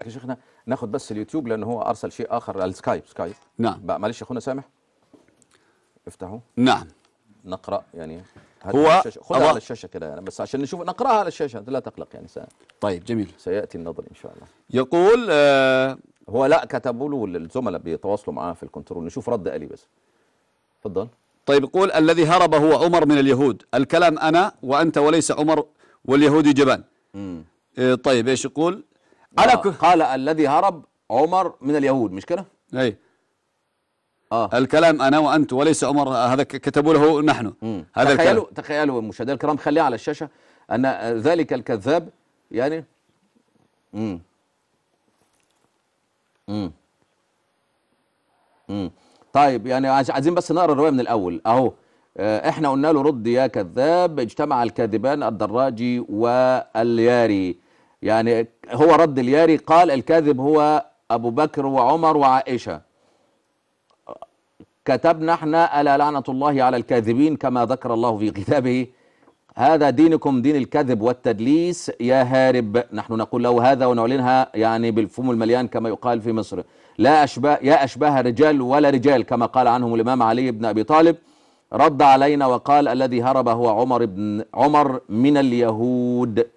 يا شيخنا ناخد بس اليوتيوب لأن هو أرسل شيء آخر. السكايب نعم بقى، معلش يا أخونا سامح افتحوا نعم. نقرأ يعني. هو على الشاشة، خدها على الشاشة كده يعني، بس عشان نشوف نقرأها على الشاشة، لا تقلق يعني. طيب جميل. سيأتي النظر إن شاء الله. يقول هو لا كتبوا له الزملاء بيتواصلوا معاه في الكنترول، نشوف رد آلي بس. اتفضل. طيب يقول الذي هرب هو عمر من اليهود، الكلام أنا وأنت وليس عمر واليهود جبان. طيب ايش يقول؟ قال الذي هرب عمر من اليهود، مش كده؟ اي الكلام أنا وأنت وليس عمر، هذا كتبوا له نحن. هذا تخيلوا مشاهدينا الكرام، خليها على الشاشة، أن ذلك الكذاب يعني طيب يعني عايزين بس نقرا الرواية من الأول أهو. احنا قلنا له رد يا كذاب، اجتمع الكاذبان الدراجي والياري. يعني هو رد الياري، قال الكاذب هو أبو بكر وعمر وعائشة. كتبنا احنا ألا لعنة الله على الكاذبين كما ذكر الله في كتابه، هذا دينكم دين الكذب والتدليس يا هارب. نحن نقول له هذا ونعلنها يعني بالفم المليان كما يقال في مصر. لا أشباه يا أشباه رجال ولا رجال كما قال عنهم الإمام علي بن أبي طالب. رد علينا وقال الذي هرب هو عمر من اليهود.